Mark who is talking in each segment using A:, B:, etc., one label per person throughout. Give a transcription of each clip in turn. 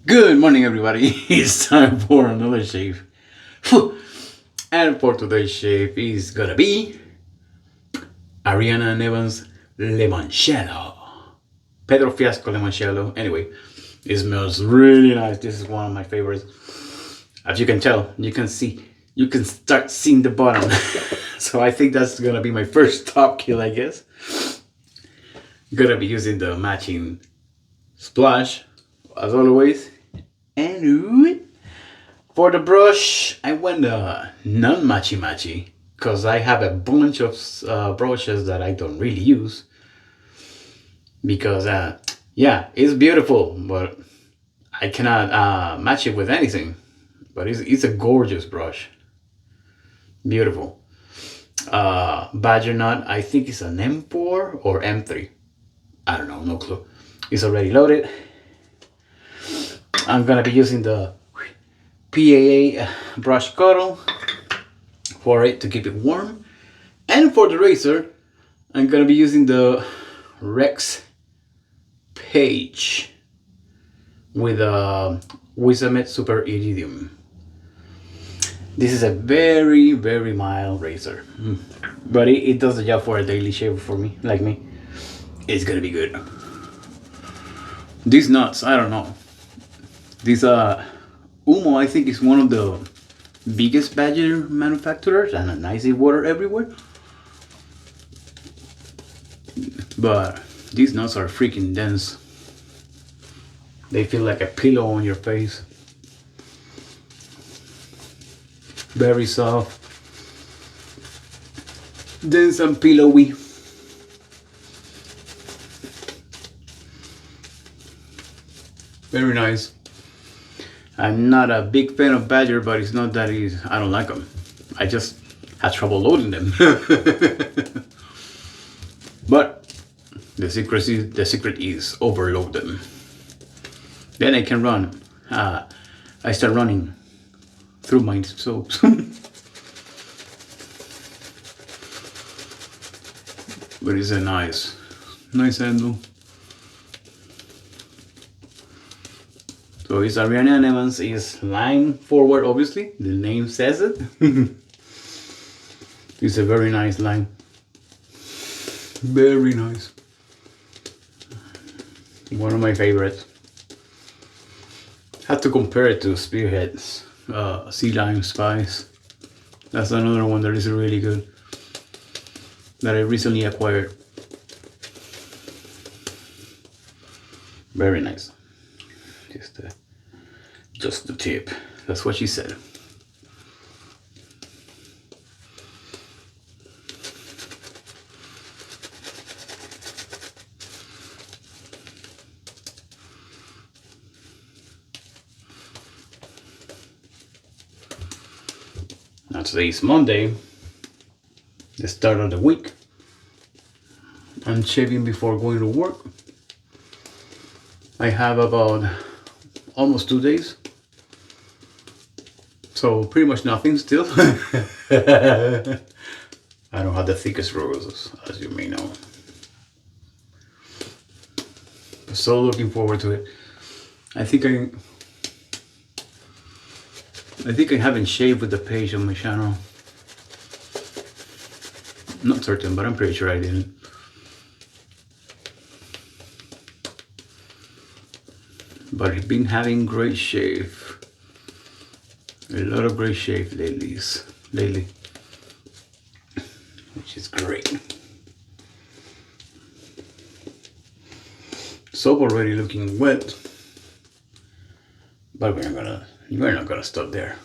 A: Good morning, everybody. It's time for another shave. Phew. And for today's shave is gonna be Ariana and Evans Limoncello. Pedro Fiasco Limoncello. Anyway, it smells really nice. This is one of my favorites. As you can tell, you can start seeing the bottom. So I think that's gonna be my first top kill, I guess. Gonna be using the matching splash, as always. And for the brush, I went non-matchy because I have a bunch of brushes that I don't really use because yeah, it's beautiful, but I cannot match it with anything. But it's a gorgeous brush, beautiful. Badger nut, I think it's an M4 or M3. I don't know, no clue. It's already loaded. I'm gonna be using the PAA Brush Scuttle for it to keep it warm. And for the razor, I'm gonna be using the Rex Page with a Wizamet Super Iridium. This is a very mild razor, but it does the job for a daily shaver for me, like me. It's gonna be good. These nuts, I don't know. These Oumo, I think, is one of the biggest badger manufacturers, and a nice water everywhere. But these nuts are freaking dense. They feel like a pillow on your face. Very soft, dense and pillowy. Very nice. I'm not a big fan of badger, but it's not that I don't like them. I just had trouble loading them. But the secret is overload them. Then I can run. I start running through my soaps. But it's a nice handle. So it's Ariana and Evans is line forward, obviously. The name says it. It's a very nice line. Very nice. One of my favorites. Had to compare it to Spearhead's Sea Lime Spice. That's another one that is really good, that I recently acquired. Very nice. Just the tip. That's what she said. Now today is Monday, the start of the week. I'm shaving before going to work. I have about almost 2 days. So pretty much nothing still. I don't have the thickest roses, as you may know. So looking forward to it. I think I haven't shaved with the page on my channel. Not certain, but I'm pretty sure I didn't. But I've been having great shave. A lot of great shave lately, which is great. Soap already looking wet, but we're not gonna stop there.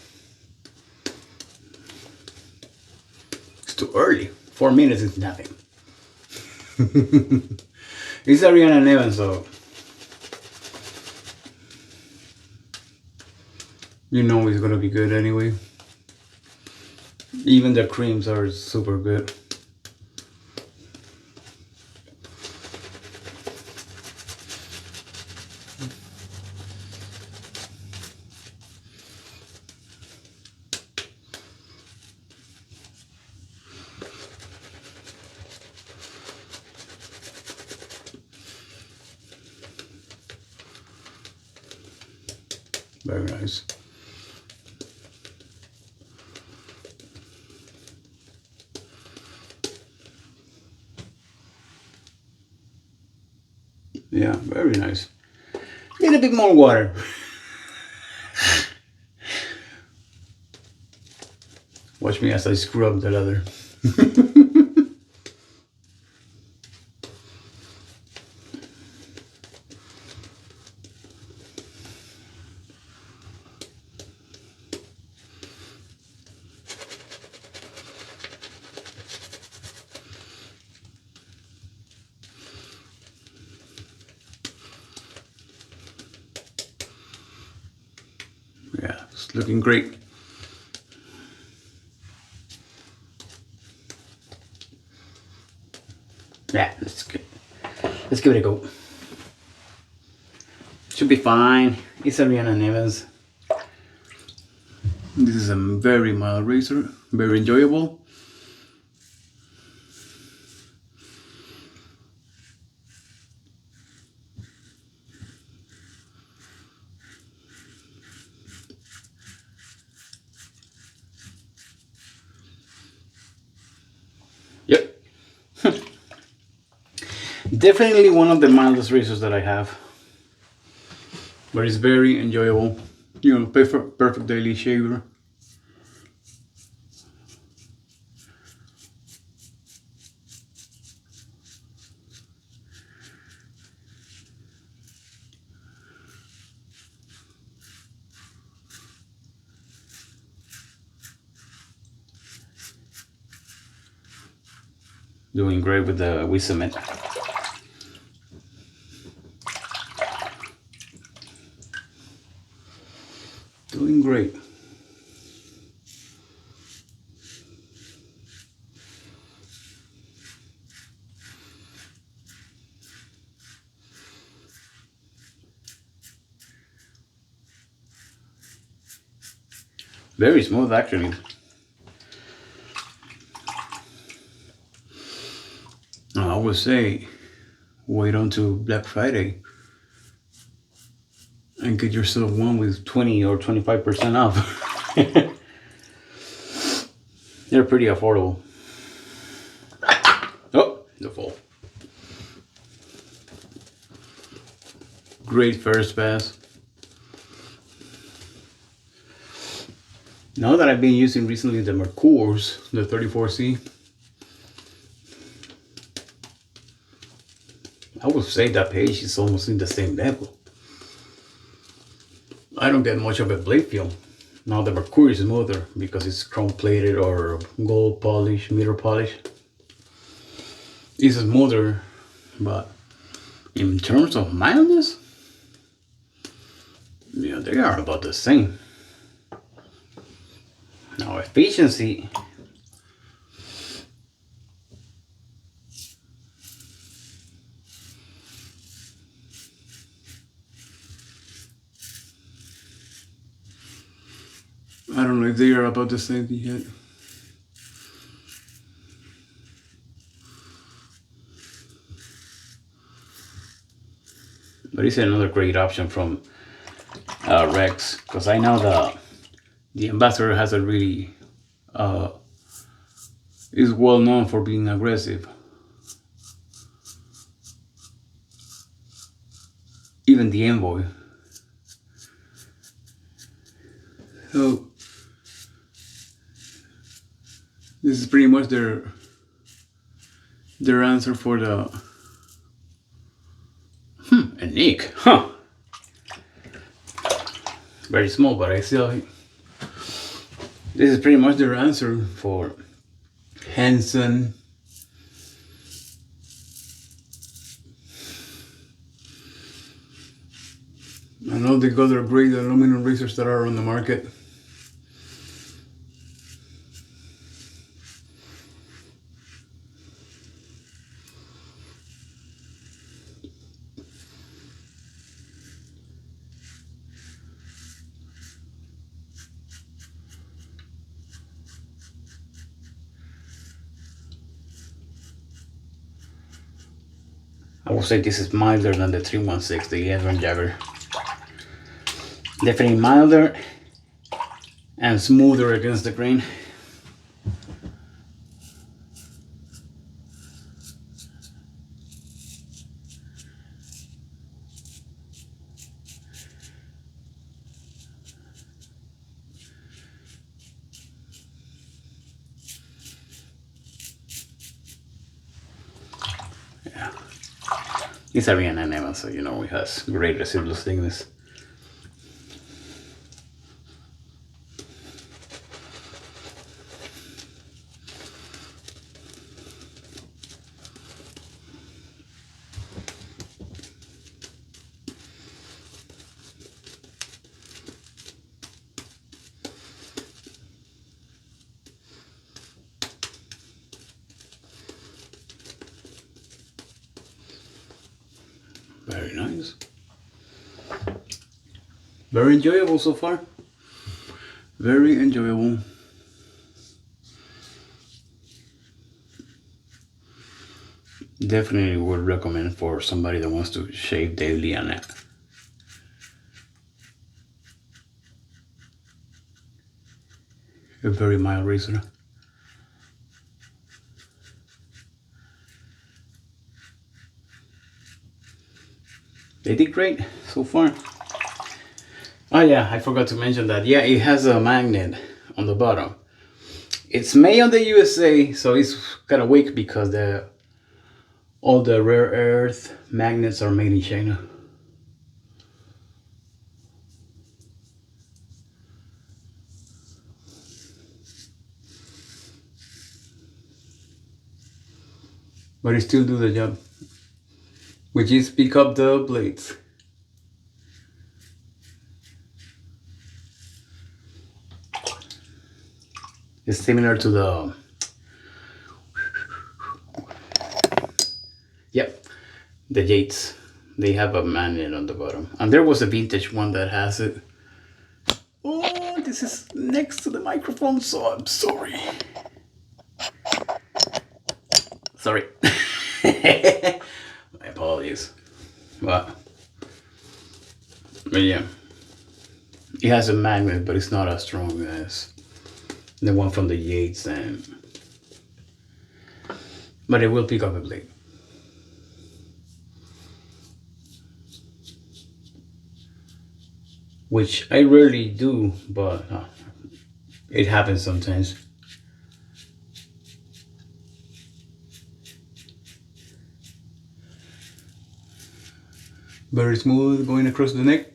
A: It's too early. 4 minutes is nothing. It's Ariana and Evans, so you know it's gonna be good anyway. Even the creams are super good. Very nice. Yeah, very nice. Need a bit more water. Watch me as I screw up the leather. Yeah, it's looking great. Yeah, let's give it a go. Should be fine. It's Ariana Nevans. This is a very mild razor, very enjoyable. Yep. Definitely one of the mildest razors that I have. But it's very enjoyable. You know, perfect daily shaver. Doing great with the Wizamet. Doing great. Very smooth actually. I would say wait until Black Friday and get yourself one with 20 or 25% off. They're pretty affordable. Oh, the fall. Great first pass. Now that I've been using recently the Mercurs, the 34C, I would say that page is almost in the same level. I don't get much of a blade feel. Now the Mercur is smoother because it's chrome plated or gold polish, mirror polish. It's smoother, but in terms of mildness, yeah, they are about the same. Now efficiency, I don't know if they are about the same thing yet. But it's another great option from Rex, because I know the Ambassador has a really is well known for being aggressive. Even the Envoy. So this is pretty much their answer for the a Nick, huh? Very small, but I still. This is pretty much their answer for Hanson. And all the other great aluminum razors that are on the market. I will say this is milder than the 316, the Edwin Jagger. Definitely milder and smoother against the grain. Yeah. It's Ariana Nevan, so you know it has great residual thickness. Very nice. Very enjoyable so far. Very enjoyable. Definitely would recommend for somebody that wants to shave daily on it. A very mild razor. They did great so far. Oh yeah, I forgot to mention that. Yeah, it has a magnet on the bottom. It's made on the USA, so it's kind of weak because all the rare earth magnets are made in China. But it still do the job, which is pick up the blades. It's similar to the, yep, the Yates. They have a magnet on the bottom. And there was a vintage one that has it. Oh, this is next to the microphone, so I'm sorry. Sorry. My apologies. But yeah, it has a magnet, but it's not as strong as the one from the Yates, but it will pick up a blade. Which I rarely do, but it happens sometimes. Very smooth going across the neck.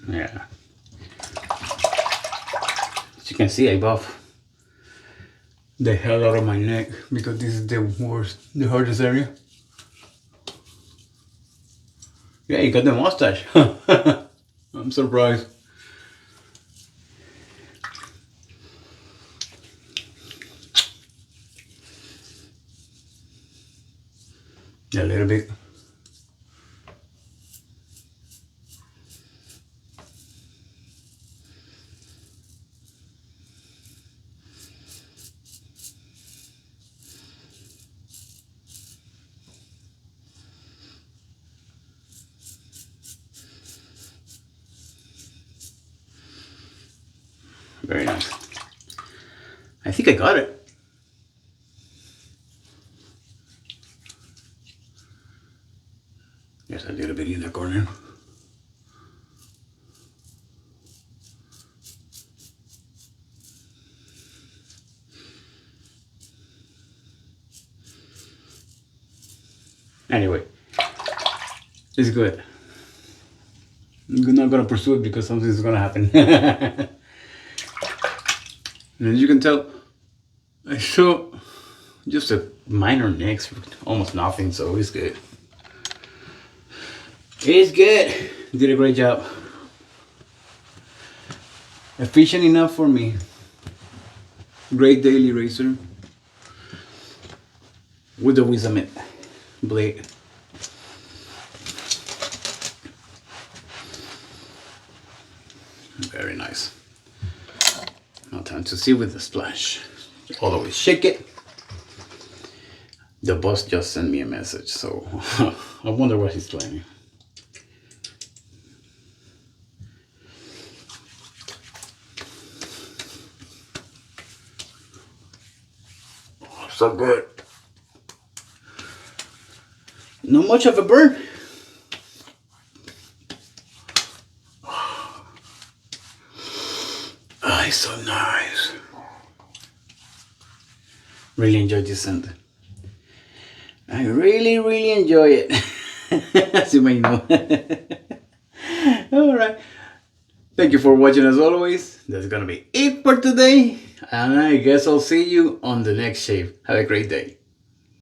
A: Yeah. As you can see, I buff the hell out of my neck because this is the hardest area. Yeah, you got the mustache. I'm surprised. A little bit. Very nice. I think I got it. There's a little bit in the corner. Anyway, it's good. I'm not gonna pursue it because something's gonna happen. And as you can tell, I saw just a minor nicks, almost nothing, so it's good. It's good. Did a great job. Efficient enough for me. Great daily razor with the Wizamet blade. Very nice. Now time to see with the splash. Always shake it. The boss just sent me a message, so I wonder what he's planning. Oh, so good. Not much of a burn. Oh, it's so nice. Really enjoy this scent. I really enjoy it. As you may know. Alright. Thank you for watching as always. That's gonna be it for today. And I guess I'll see you on the next shave. Have a great day.